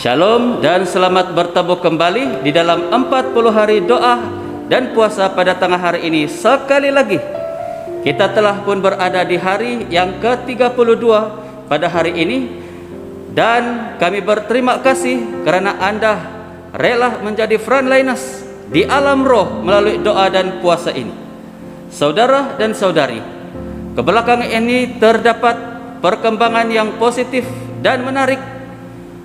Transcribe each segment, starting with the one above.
Shalom dan selamat bertemu kembali di dalam 40 hari doa dan puasa pada tengah hari ini. Sekali lagi kita telah pun berada di hari yang ke-32 pada hari ini, dan kami berterima kasih kerana Anda rela menjadi frontliners di alam roh melalui doa dan puasa ini. Saudara dan saudari, kebelakangan ini terdapat perkembangan yang positif dan menarik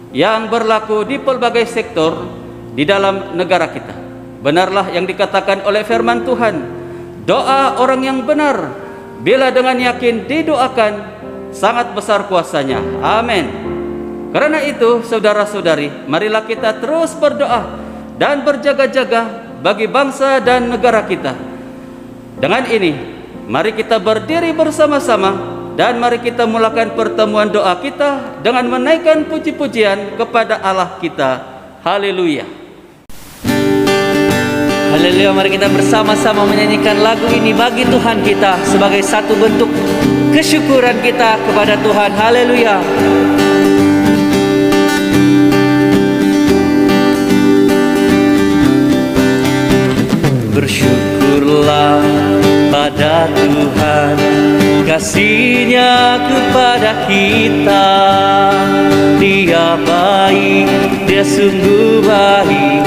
yang berlaku di pelbagai sektor di dalam negara kita. Benarlah yang dikatakan oleh firman Tuhan, doa orang yang benar bila dengan yakin didoakan sangat besar kuasanya. Amin. Karena itu saudara-saudari, marilah kita terus berdoa dan berjaga-jaga bagi bangsa dan negara kita. Dengan ini, mari kita berdiri bersama-sama dan mari kita mulakan pertemuan doa kita dengan menaikkan puji-pujian kepada Allah kita. Haleluya. Haleluya, mari kita bersama-sama menyanyikan lagu ini bagi Tuhan kita sebagai satu bentuk kesyukuran kita kepada Tuhan. Haleluya. Bersyukurlah pada Tuhan, kasih-Nya kepada kita. Dia baik, Dia sungguh baik,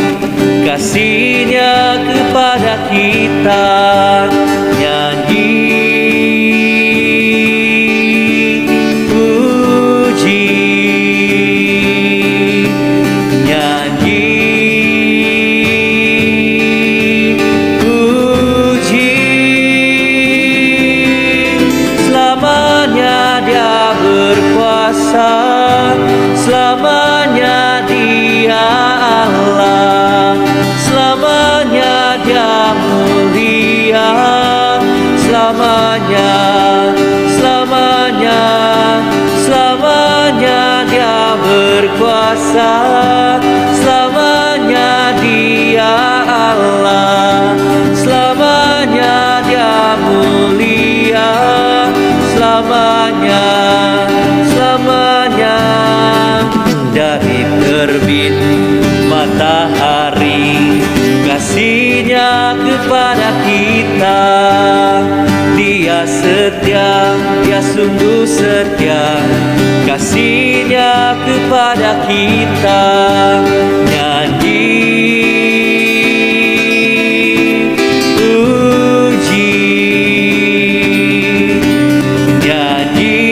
kasih-Nya kepada kita. Nyanyi puji, nyanyi puji. Selamanya Dia berkuasa, selamanya Dia Allah, selamanya Dia mulia, selamanya, selamanya, selamanya Dia berkuasa, selamanya Dia Allah, selamanya Dia mulia, selamanya, selamanya. Dari terbit matahari, kasih-Nya kepada kita. Dia setia, Dia sungguh setia, kasih-Nya kepada kita. Nyanyi puji, nyanyi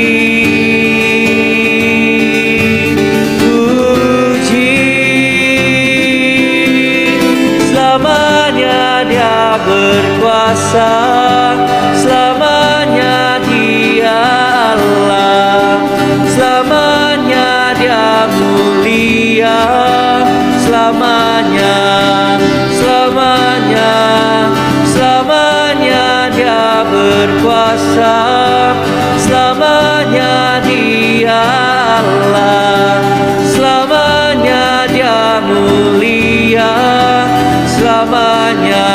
puji. Selamanya Dia berkuasa, selamanya Dia Allah, selamanya Dia mulia, selamanya, selamanya, selamanya Dia berkuasa, selamanya Dia Allah, selamanya Dia mulia, selamanya,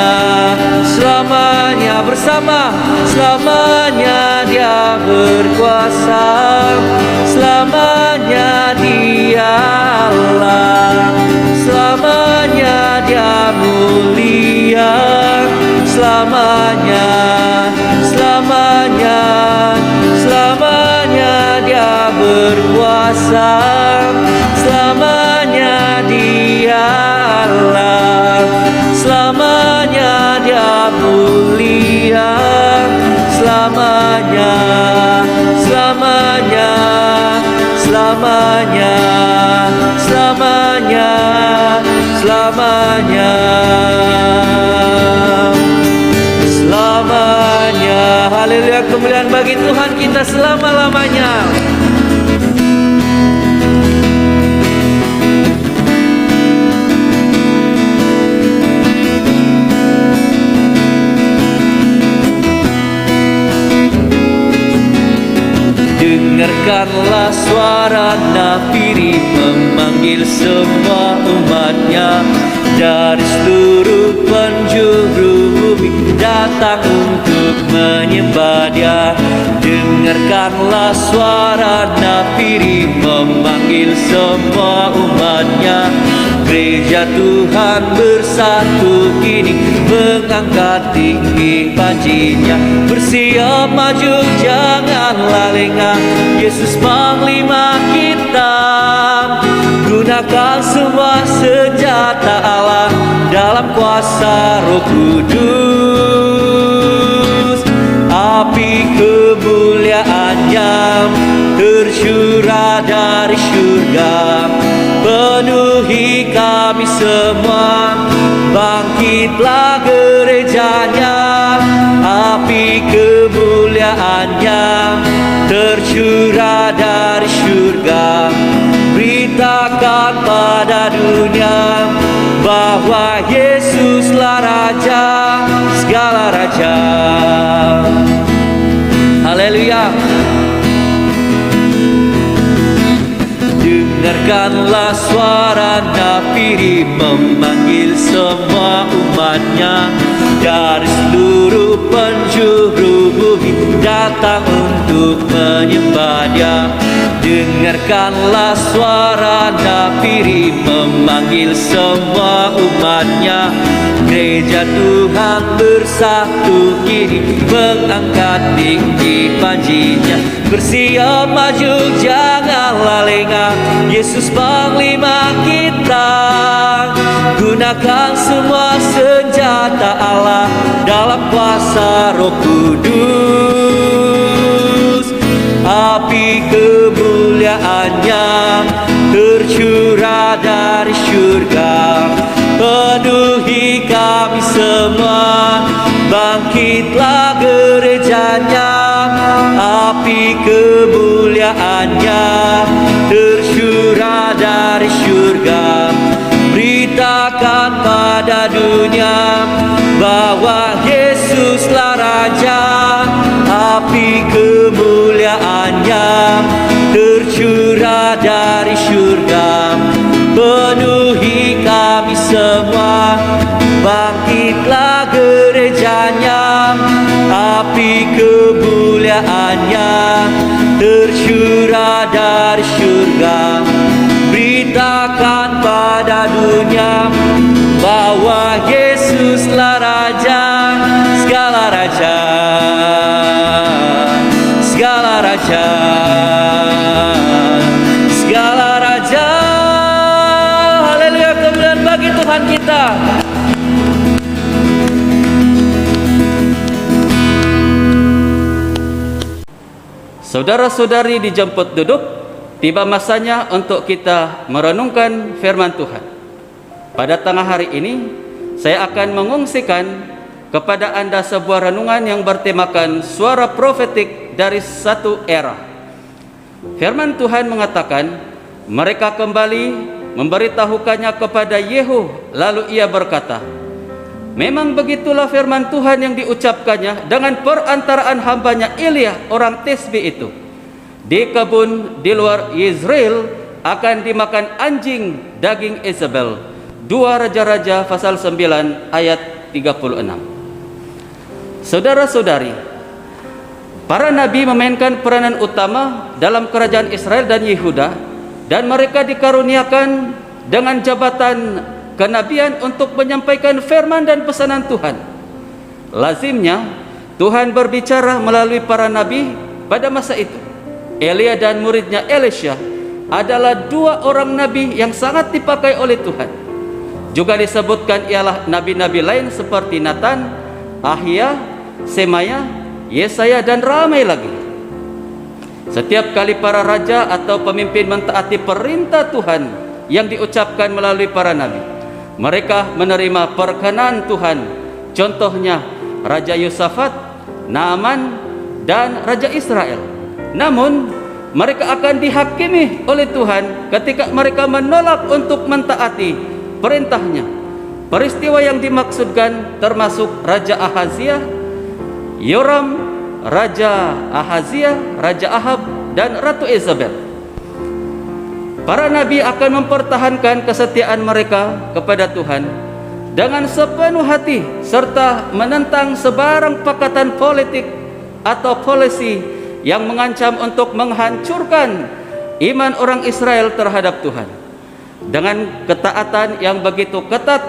selamanya. Bersama, selamanya Dia berkuasa, selamanya Dia Allah, selamanya Dia mulia, selamanya, selamanya, selamanya Dia berkuasa, selamanya Dia Allah, selamanya Dia mulia, selamanya, selamanya, selamanya, selamanya, selamanya, selamanya. Haleluya, kemuliaan bagi Tuhan kita selama-lamanya. Dengarkanlah suara nafiri memanggil semua umatnya dari seluruh penjuru bumi datang untuk menyembah Dia. Dengarkanlah suara nafiri memanggil semua umatnya. Gereja Tuhan bersatu kini mengangkat tinggi panjinya. Bersiap maju janganlah lengah, Yesus Panglima kita. Gunakan semua senjata Allah dalam kuasa Roh Kudus. Api kemuliaan-Nya tercurah dari surga, penuhi kami semua. Bangkitlah gerejanya, api kemuliaan-Nya tercurah dari surga. Beritakan pada dunia bahwa Yesuslah Raja segala raja. Haleluya. Dengarkanlah suara nafiri memanggil semua umatnya dari seluruh penjuru bumi datang untuk menyembah Dia. Dengarkanlah suara nafiri memanggil semua umatnya. Gereja Tuhan bersatu kini mengangkat tinggi panjinya. Bersiap maju janganlah lengah, Yesus Panglima kita. Gunakan semua senjata Allah dalam kuasa Roh Kudus. Api kemuliaan-Nya tercurah dari surga, penuhi kami semua. Bangkitlah gerejanya, api kemuliaan-Nya tercurah dari surga. Beritakan pada dunia bahwa Yesuslah Raja, api kemuliaan-Nya tercurah dari surga, penuhi kami semua. Bangkitlah gerejanya, api kemuliaan-Nya tercurah dari surga. Beritakan pada dunia bahwa Yesuslah Raja segala raja, segala raja, segala raja. Haleluya, kemuliaan bagi Tuhan kita. Saudara-saudari dijemput duduk, tiba masanya untuk kita merenungkan firman Tuhan. Pada tengah hari ini, saya akan mengungsikan kepada Anda sebuah renungan yang bertemakan suara profetik dari satu era. Firman Tuhan mengatakan, mereka kembali memberitahukannya kepada Yehu, lalu ia berkata, memang begitulah firman Tuhan yang diucapkannya dengan perantaraan hambanya Elia orang Tisbi itu. Di kebun di luar Yezreel akan dimakan anjing daging Isabel. 2 Raja-Raja pasal 9 ayat 36. Saudara-saudari, para nabi memainkan peranan utama dalam kerajaan Israel dan Yehuda, dan mereka dikaruniakan dengan jabatan kenabian untuk menyampaikan firman dan pesanan Tuhan. Lazimnya Tuhan berbicara melalui para nabi pada masa itu. Elia dan muridnya Elisha adalah 2 orang nabi yang sangat dipakai oleh Tuhan. Juga disebutkan ialah nabi-nabi lain seperti Nathan, Ahia, Semaya, Yesaya dan ramai lagi. Setiap kali para raja atau pemimpin mentaati perintah Tuhan yang diucapkan melalui para nabi, mereka menerima perkenan Tuhan. Contohnya Raja Yosafat, Naaman, dan Raja Israel. Namun mereka akan dihakimi oleh Tuhan ketika mereka menolak untuk mentaati perintahnya. Peristiwa yang dimaksudkan termasuk Raja Ahazia, Yoram, Raja Ahazia, Raja Ahab, dan Ratu Isabel. Para nabi akan mempertahankan kesetiaan mereka kepada Tuhan dengan sepenuh hati serta menentang sebarang pakatan politik atau polisi yang mengancam untuk menghancurkan iman orang Israel terhadap Tuhan. Dengan ketaatan yang begitu ketat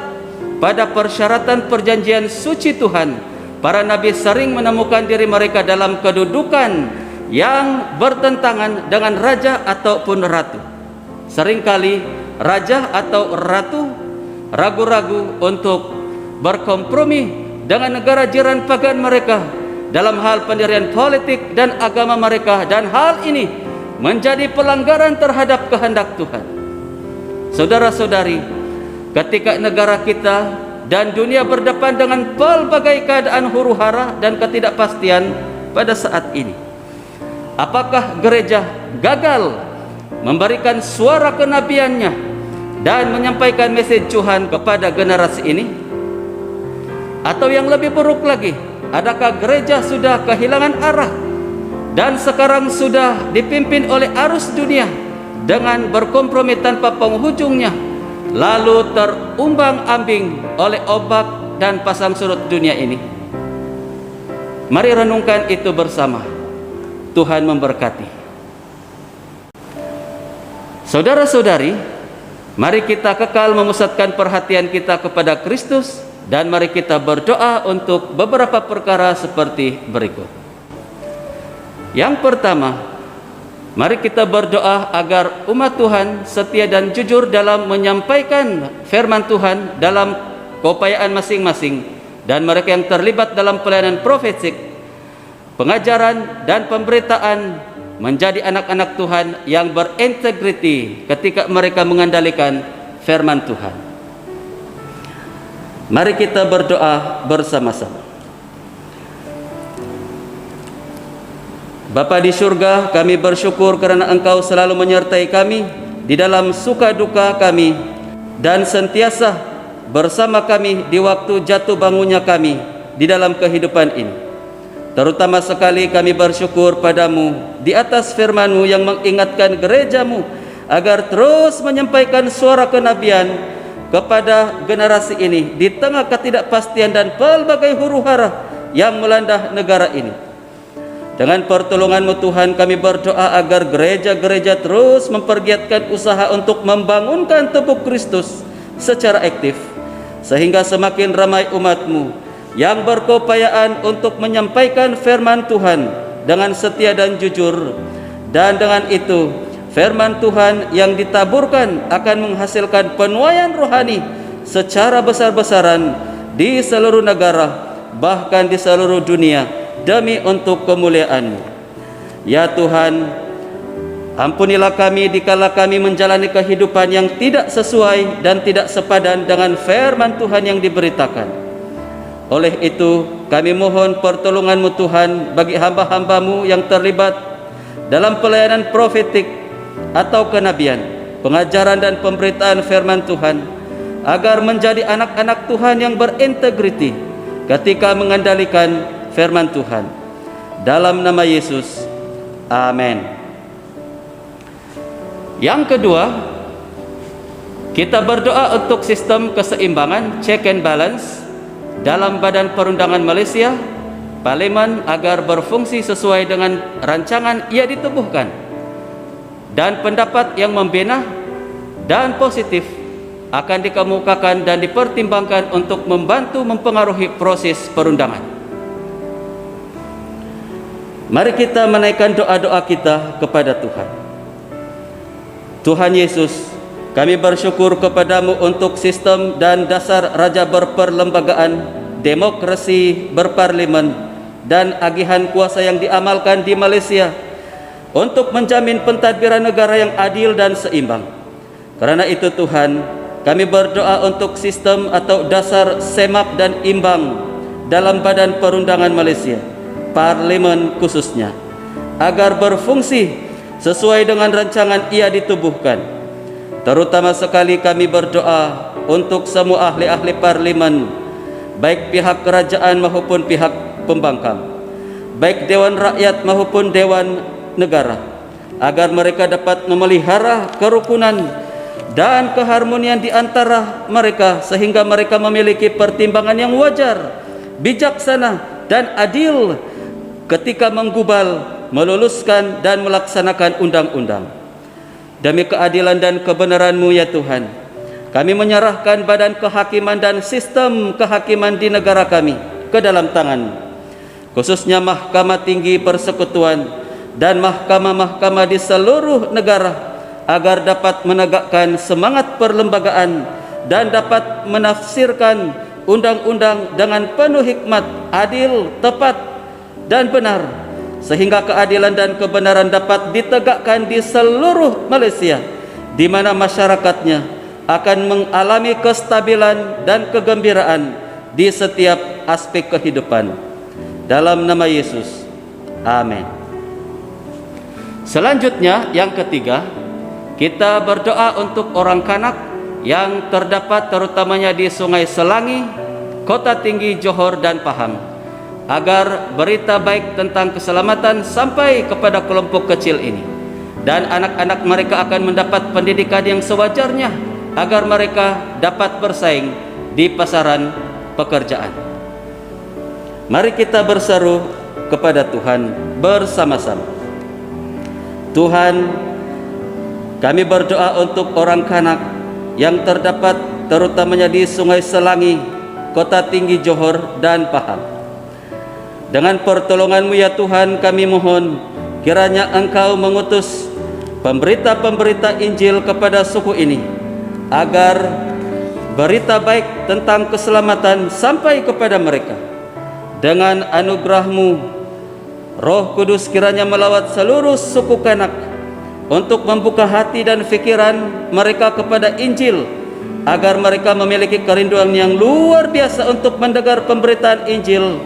pada persyaratan perjanjian suci Tuhan, para nabi sering menemukan diri mereka dalam kedudukan yang bertentangan dengan raja ataupun ratu. Seringkali raja atau ratu ragu-ragu untuk berkompromi dengan negara jiran pagan mereka dalam hal pendirian politik dan agama mereka, dan hal ini menjadi pelanggaran terhadap kehendak Tuhan. Saudara-saudari, ketika negara kita dan dunia berdepan dengan pelbagai keadaan huru-hara dan ketidakpastian pada saat ini, apakah gereja gagal memberikan suara kenabiannya dan menyampaikan mesej Tuhan kepada generasi ini? Atau yang lebih buruk lagi, adakah gereja sudah kehilangan arah dan sekarang sudah dipimpin oleh arus dunia dengan berkompromi tanpa penghujungnya, lalu terumbang-ambing oleh ombak dan pasang surut dunia ini? Mari renungkan itu bersama. Tuhan memberkati. Saudara-saudari, mari kita kekal memusatkan perhatian kita kepada Kristus, dan mari kita berdoa untuk beberapa perkara seperti berikut. Yang pertama, mari kita berdoa agar umat Tuhan setia dan jujur dalam menyampaikan firman Tuhan dalam keupayaan masing-masing, dan mereka yang terlibat dalam pelayanan profetik, pengajaran dan pemberitaan menjadi anak-anak Tuhan yang berintegriti ketika mereka mengandalkan firman Tuhan. Mari kita berdoa bersama-sama. Bapa di surga, kami bersyukur kerana Engkau selalu menyertai kami di dalam suka duka kami, dan sentiasa bersama kami di waktu jatuh bangunnya kami di dalam kehidupan ini. Terutama sekali kami bersyukur padamu di atas firman-Mu yang mengingatkan gereja-Mu agar terus menyampaikan suara kenabian kepada generasi ini di tengah ketidakpastian dan pelbagai huru-hara yang melanda negara ini. Dengan pertolongan-Mu Tuhan, kami berdoa agar gereja-gereja terus mempergiatkan usaha untuk membangunkan tubuh Kristus secara aktif, sehingga semakin ramai umat-Mu yang berkeupayaan untuk menyampaikan firman Tuhan dengan setia dan jujur, dan dengan itu firman Tuhan yang ditaburkan akan menghasilkan penuaian rohani secara besar-besaran di seluruh negara, bahkan di seluruh dunia, demi untuk kemuliaan-Mu. Ya Tuhan, ampunilah kami dikala kami menjalani kehidupan yang tidak sesuai dan tidak sepadan dengan firman Tuhan yang diberitakan. Oleh itu, kami mohon pertolongan-Mu Tuhan bagi hamba-hamba-Mu yang terlibat dalam pelayanan profetik atau kenabian, pengajaran dan pemberitaan firman Tuhan, agar menjadi anak-anak Tuhan yang berintegriti ketika mengandalkan firman Tuhan. Dalam nama Yesus, amin. Yang kedua, kita berdoa untuk sistem keseimbangan, check and balance, dalam Badan Perundangan Malaysia, Parlimen, agar berfungsi sesuai dengan rancangan ia ditubuhkan, dan pendapat yang membina dan positif akan dikemukakan dan dipertimbangkan untuk membantu mempengaruhi proses perundangan. Mari kita menaikkan doa-doa kita kepada Tuhan. Tuhan Yesus, kami bersyukur kepadamu untuk sistem dan dasar raja berperlembagaan, demokrasi berparlimen, dan agihan kuasa yang diamalkan di Malaysia untuk menjamin pentadbiran negara yang adil dan seimbang. Karena itu Tuhan, kami berdoa untuk sistem atau dasar semak dan imbang dalam Badan Perundangan Malaysia, parlimen khususnya, agar berfungsi sesuai dengan rancangan ia ditubuhkan. Terutama sekali kami berdoa untuk semua ahli-ahli parlimen, baik pihak kerajaan maupun pihak pembangkang, baik Dewan Rakyat maupun Dewan Negara, agar mereka dapat memelihara kerukunan dan keharmonian di antara mereka, sehingga mereka memiliki pertimbangan yang wajar, bijaksana, dan adil ketika menggubal, meluluskan, dan melaksanakan undang-undang. Demi keadilan dan kebenaran-Mu ya Tuhan, kami menyerahkan badan kehakiman dan sistem kehakiman di negara kami ke dalam tangan-Mu, khususnya Mahkamah Tinggi Persekutuan dan mahkamah-mahkamah di seluruh negara, agar dapat menegakkan semangat perlembagaan dan dapat menafsirkan undang-undang dengan penuh hikmat, adil, tepat, dan benar, sehingga keadilan dan kebenaran dapat ditegakkan di seluruh Malaysia, di mana masyarakatnya akan mengalami kestabilan dan kegembiraan di setiap aspek kehidupan. Dalam nama Yesus, amin. Selanjutnya, yang ketiga, kita berdoa untuk orang Kanak yang terdapat terutamanya di Sungai Selangi, Kota Tinggi Johor dan Pahang, agar berita baik tentang keselamatan sampai kepada kelompok kecil ini, dan anak-anak mereka akan mendapat pendidikan yang sewajarnya, agar mereka dapat bersaing di pasaran pekerjaan. Mari kita berseru kepada Tuhan bersama-sama. Tuhan, kami berdoa untuk orang Kanak yang terdapat terutamanya di Sungai Selangi, Kota Tinggi Johor dan Pahang. Dengan pertolongan-Mu ya Tuhan, kami mohon kiranya Engkau mengutus pemberita-pemberita Injil kepada suku ini, agar berita baik tentang keselamatan sampai kepada mereka. Dengan anugerah-Mu, Roh Kudus kiranya melawat seluruh suku Kanak untuk membuka hati dan fikiran mereka kepada Injil, agar mereka memiliki kerinduan yang luar biasa untuk mendengar pemberitaan Injil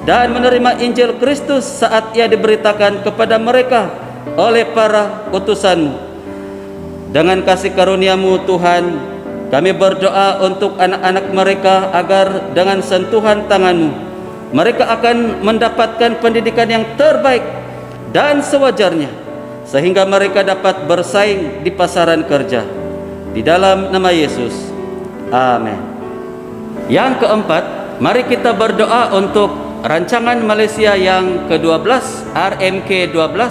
dan menerima Injil Kristus saat ia diberitakan kepada mereka oleh para utusan-Mu. Dengan kasih karunia-Mu Tuhan, kami berdoa untuk anak-anak mereka, agar dengan sentuhan tangan-Mu mereka akan mendapatkan pendidikan yang terbaik dan sewajarnya, sehingga mereka dapat bersaing di pasaran kerja. Di dalam nama Yesus, amin. Yang keempat, mari kita berdoa untuk rancangan Malaysia yang ke-12, RMK-12,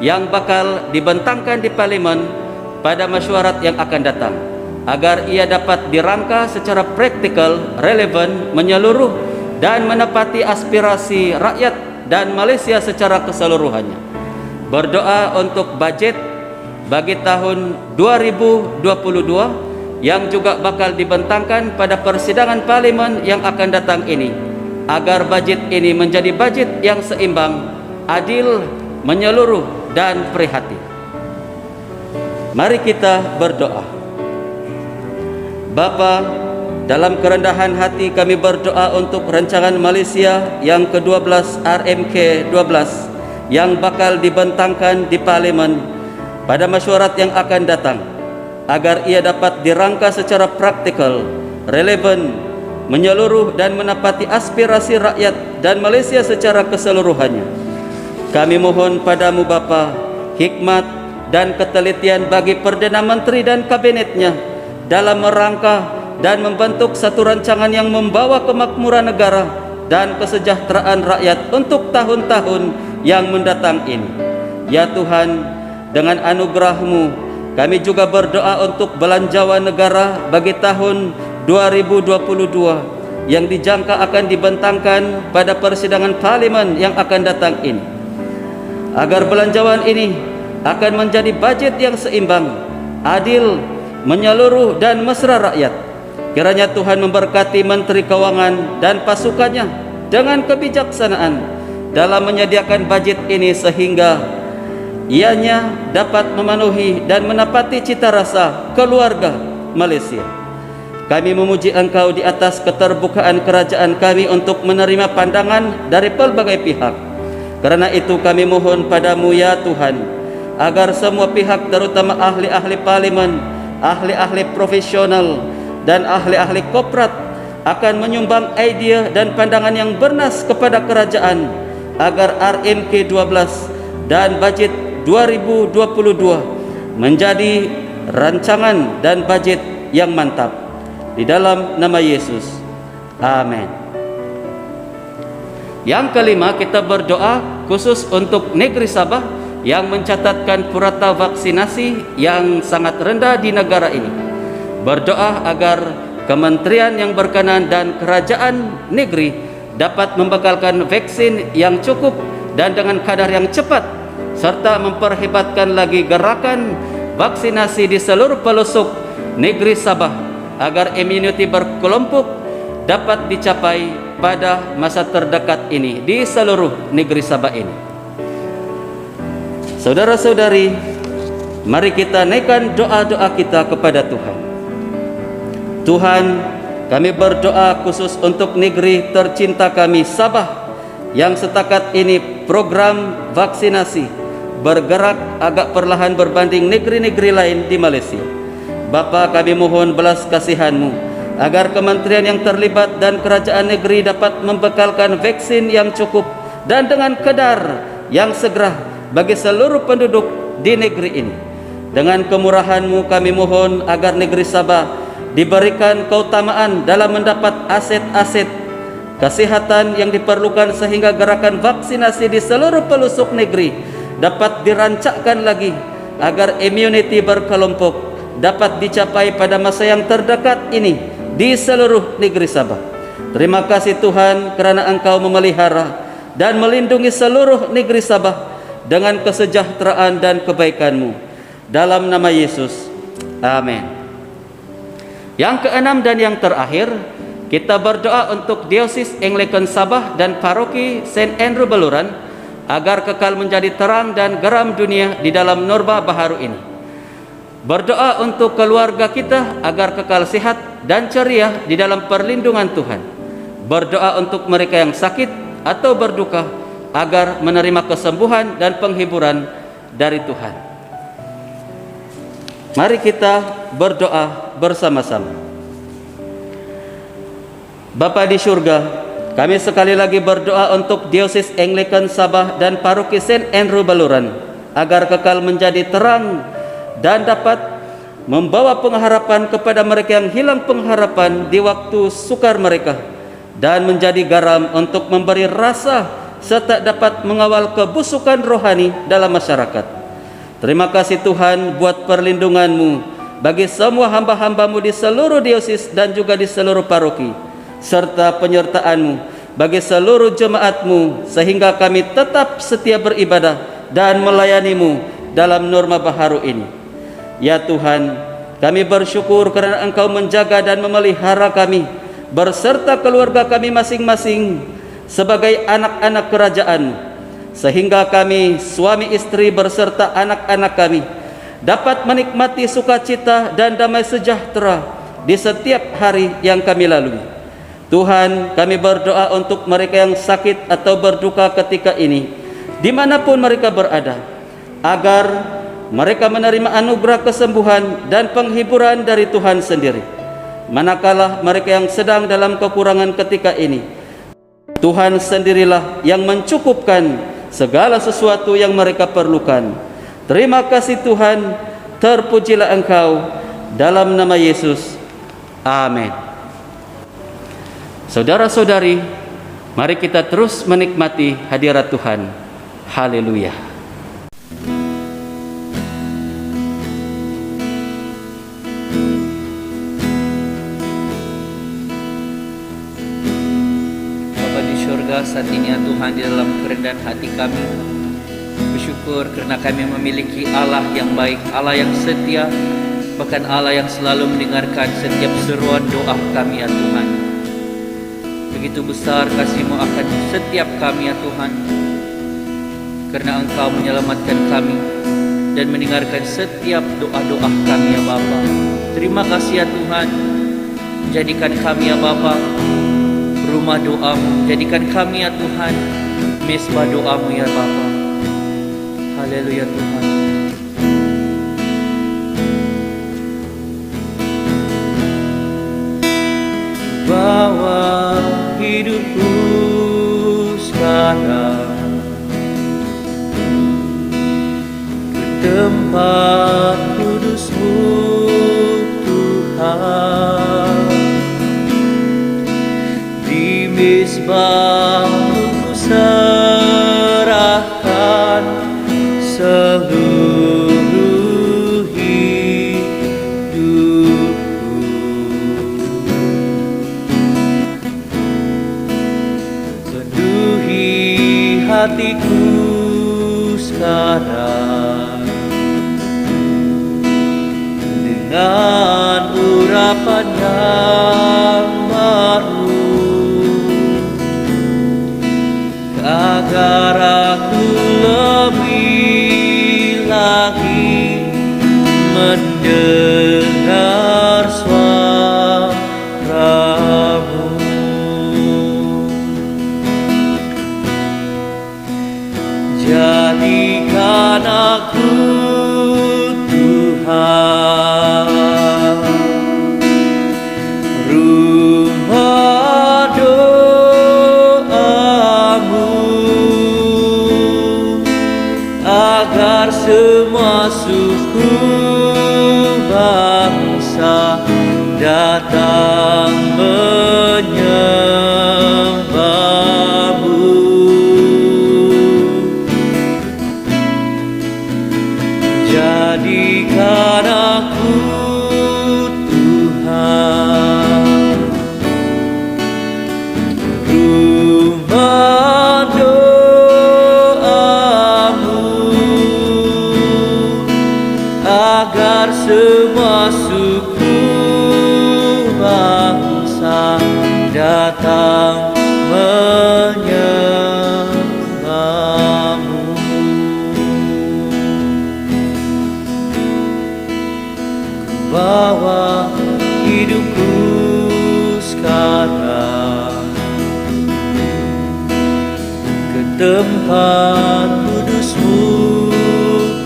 yang bakal dibentangkan di Parlimen pada mesyuarat yang akan datang, agar ia dapat dirangka secara praktikal, relevan, menyeluruh, dan menepati aspirasi rakyat dan Malaysia secara keseluruhannya. Berdoa untuk bajet bagi tahun 2022 yang juga bakal dibentangkan pada persidangan Parlimen yang akan datang ini, agar bajet ini menjadi bajet yang seimbang, adil, menyeluruh, dan prihatin. Mari kita berdoa. Bapa, dalam kerendahan hati kami berdoa untuk rancangan Malaysia yang ke-12, RMK-12, yang bakal dibentangkan di Parlimen pada mesyuarat yang akan datang, agar ia dapat dirangka secara praktikal, relevan, menyeluruh, dan menepati aspirasi rakyat dan Malaysia secara keseluruhannya. Kami mohon padamu Bapa, hikmat dan ketelitian bagi Perdana Menteri dan kabinetnya dalam merangka dan membentuk satu rancangan yang membawa kemakmuran negara dan kesejahteraan rakyat untuk tahun-tahun yang mendatang ini. Ya Tuhan, dengan anugerah-Mu, kami juga berdoa untuk belanjawan negara bagi tahun 2022 yang dijangka akan dibentangkan pada persidangan Parlimen yang akan datang ini, agar belanjawan ini akan menjadi bajet yang seimbang, adil, menyeluruh, dan mesra rakyat. Kiranya Tuhan memberkati Menteri Keuangan dan pasukannya dengan kebijaksanaan dalam menyediakan bajet ini, sehingga ianya dapat memenuhi dan menepati cita rasa keluarga Malaysia. Kami memuji Engkau di atas keterbukaan kerajaan kami untuk menerima pandangan dari pelbagai pihak. Karena itu kami mohon padamu ya Tuhan, agar semua pihak, terutama ahli-ahli Parlimen, ahli-ahli profesional, dan ahli-ahli korporat, akan menyumbang idea dan pandangan yang bernas kepada kerajaan, agar RMK-12 dan bajet 2022 menjadi rancangan dan budget yang mantap. Di dalam nama Yesus. Amin. Yang kelima, kita berdoa khusus untuk negeri Sabah yang mencatatkan purata vaksinasi yang sangat rendah di negara ini. Berdoa agar kementerian yang berkenan dan kerajaan negeri dapat membekalkan vaksin yang cukup dan dengan kadar yang cepat, serta memperhebatkan lagi gerakan vaksinasi di seluruh pelosok negeri Sabah agar immunity berkelompok dapat dicapai pada masa terdekat ini di seluruh negeri Sabah ini. Saudara-saudari, mari kita naikkan doa-doa kita kepada Tuhan. Tuhan, kami berdoa khusus untuk negeri tercinta kami Sabah yang setakat ini program vaksinasi bergerak agak perlahan berbanding negeri-negeri lain di Malaysia. Bapa, kami mohon belas kasihan-Mu agar kementerian yang terlibat dan kerajaan negeri dapat membekalkan vaksin yang cukup dan dengan kadar yang segera bagi seluruh penduduk di negeri ini. Dengan kemurahan-Mu kami mohon agar negeri Sabah diberikan keutamaan dalam mendapat aset-aset kesehatan yang diperlukan sehingga gerakan vaksinasi di seluruh pelosok negeri dapat dirancangkan lagi agar immunity berkelompok dapat dicapai pada masa yang terdekat ini di seluruh negeri Sabah. Terima kasih Tuhan kerana Engkau memelihara dan melindungi seluruh negeri Sabah dengan kesejahteraan dan kebaikan-Mu. Dalam nama Yesus. Amin. Yang keenam dan yang terakhir, kita berdoa untuk Diosis Anglikan Sabah dan Paroki St. Andrew Baluran agar kekal menjadi terang dan garam dunia di dalam norma baharu ini. Berdoa untuk keluarga kita agar kekal sehat dan ceria di dalam perlindungan Tuhan. Berdoa untuk mereka yang sakit atau berduka agar menerima kesembuhan dan penghiburan dari Tuhan. Mari kita berdoa bersama-sama. Bapa di surga, kami sekali lagi berdoa untuk Diosis Anglikan Sabah dan Paroki St. Andrew Baluran agar kekal menjadi terang dan dapat membawa pengharapan kepada mereka yang hilang pengharapan di waktu sukar mereka, dan menjadi garam untuk memberi rasa serta dapat mengawal kebusukan rohani dalam masyarakat. Terima kasih Tuhan buat perlindungan-Mu bagi semua hamba-hamba-Mu di seluruh diosis dan juga di seluruh paroki, serta penyertaan-Mu bagi seluruh jemaat-Mu sehingga kami tetap setia beribadah dan melayani-Mu dalam norma baharu ini. Ya Tuhan, kami bersyukur kerana Engkau menjaga dan memelihara kami berserta keluarga kami masing-masing sebagai anak-anak kerajaan, sehingga kami suami istri berserta anak-anak kami dapat menikmati sukacita dan damai sejahtera di setiap hari yang kami lalui. Tuhan, kami berdoa untuk mereka yang sakit atau berduka ketika ini, dimanapun mereka berada, agar mereka menerima anugerah kesembuhan dan penghiburan dari Tuhan sendiri. Manakala mereka yang sedang dalam kekurangan ketika ini, Tuhan sendirilah yang mencukupkan segala sesuatu yang mereka perlukan. Terima kasih Tuhan, terpujilah Engkau, dalam nama Yesus. Amin. Saudara-saudari, mari kita terus menikmati hadirat Tuhan. Haleluya. Saat ini ya Tuhan, di dalam kerendahan hati kami bersyukur kerana kami memiliki Allah yang baik, Allah yang setia, bahkan Allah yang selalu mendengarkan setiap seruan doa kami ya Tuhan. Begitu besar kasih-Mu akan setiap kami ya Tuhan, kerana Engkau menyelamatkan kami dan mendengarkan setiap doa-doa kami ya Bapa. Terima kasih ya Tuhan, jadikan kami ya Bapa rumah doa-Mu, jadikan kami ya Tuhan mesbah doa-Mu ya Bapa. Haleluya Tuhan. Bawa hidupku sekarang tempat kudus-Mu Tuhan. Di mezbah-Mu ku serahkan seluruh hidupku. Penuhi hatiku sekarang dengan urapan yang baru, agar aku lebih lagi mendengar suara-Mu. Jadikan aku Tuhan rumah doa-Mu, agar semua suku bangsa datang menyembah-Mu. Jadikan aku Tuhan rumah doa-Mu, agar semua suku bangsa datang menyembah-Mu. Bawa hidupku sekarang ke tempat kudus-Mu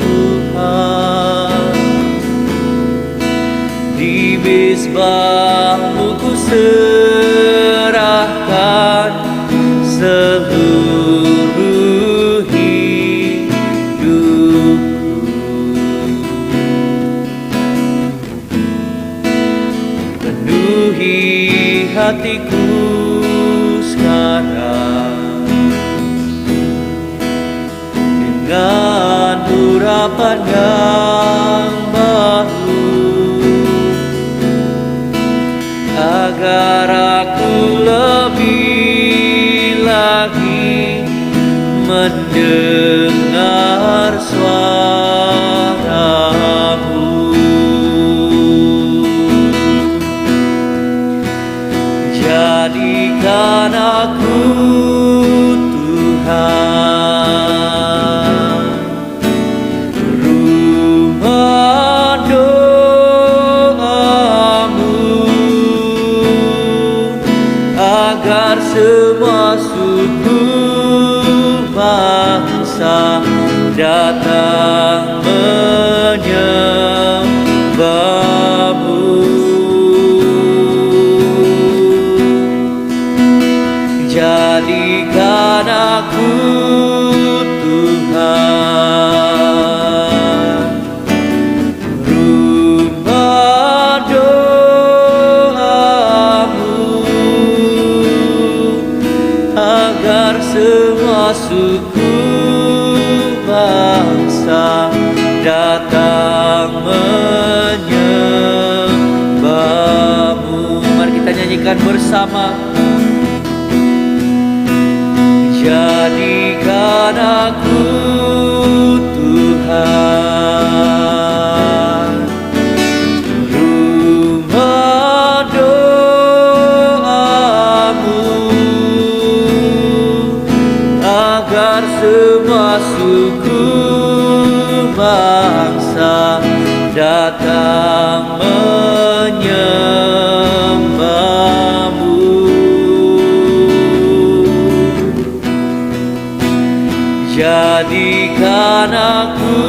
Tuhan. Di mezbah-Mu ku serahkan seluruh hidupku. Penuhi hatiku sekarang dengan urapan yang baru, agar aku lebih lagi mendengar suara-Mu. Jadikan aku Tuhan rumah doa-Mu, agar semua suku bangsa datang menyembah-Mu. Jadikan aku Tuhan rumah doa-Mu, agar semua suku bangsa datang menyembah-Mu. Mari kita nyanyikan bersama. Jadikan aku Tuhan rumah doa-Mu, agar semua suku bangsa datang menyembah-Mu. Jadikan aku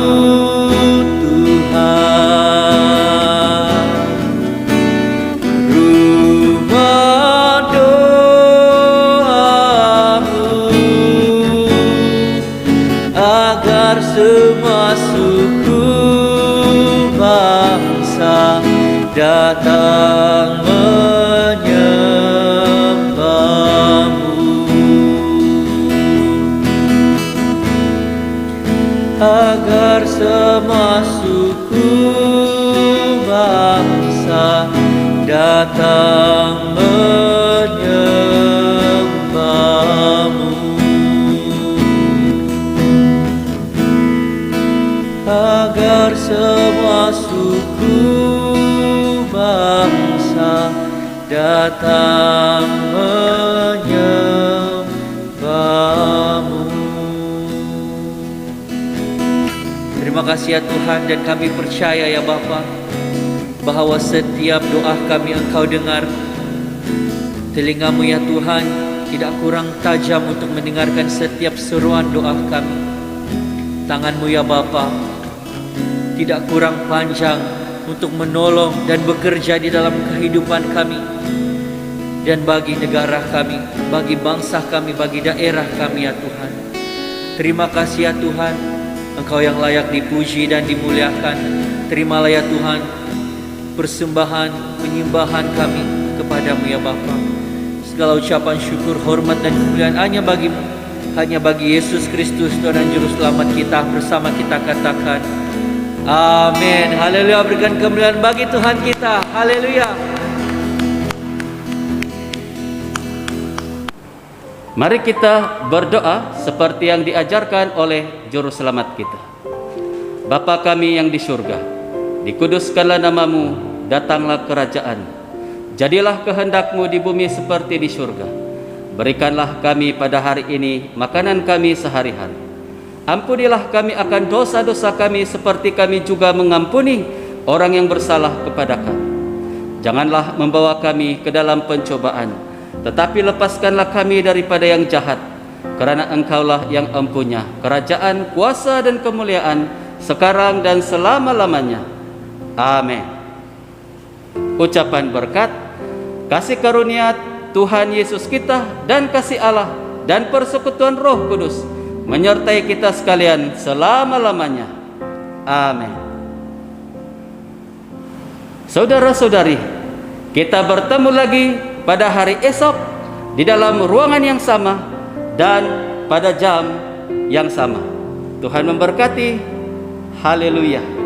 semua suku bangsa datang menyembahmu. Agar semua suku bangsa datang menyembahmu. Terima kasih ya Tuhan, dan kami percaya ya Bapa, bahwa setiap doa kami Engkau dengar. Telingamu ya Tuhan tidak kurang tajam untuk mendengarkan setiap seruan doa kami. Tanganmu ya Bapa tidak kurang panjang untuk menolong dan bekerja di dalam kehidupan kami, dan bagi negara kami, bagi bangsa kami, bagi daerah kami ya Tuhan. Terima kasih ya Tuhan, Engkau yang layak dipuji dan dimuliakan. Terimalah ya Tuhan persembahan penyembahan kami kepadamu ya Bapa. Segala ucapan syukur, hormat dan kemuliaan hanya bagimu, hanya bagi Yesus Kristus Tuhan dan Juru Selamat kita. Bersama kita katakan amin. Haleluya. Berikan kemuliaan bagi Tuhan kita. Haleluya. Mari kita berdoa seperti yang diajarkan oleh Juru Selamat kita. Bapa kami yang di surga, dikuduskanlah namamu, datanglah kerajaan, jadilah kehendak-Mu di bumi seperti di surga. Berikanlah kami pada hari ini makanan kami sehari-hari. Ampunilah kami akan dosa-dosa kami seperti kami juga mengampuni orang yang bersalah kepada kami. Janganlah membawa kami ke dalam pencobaan, tetapi lepaskanlah kami daripada yang jahat. Karena Engkaulah yang empunya kerajaan, kuasa dan kemuliaan sekarang dan selama-lamanya. Amin. Ucapan berkat, kasih karunia Tuhan Yesus kita dan kasih Allah dan persekutuan Roh Kudus menyertai kita sekalian selama-lamanya. Amin. Saudara-saudari, kita bertemu lagi pada hari esok di dalam ruangan yang sama dan pada jam yang sama. Tuhan memberkati. Haleluya.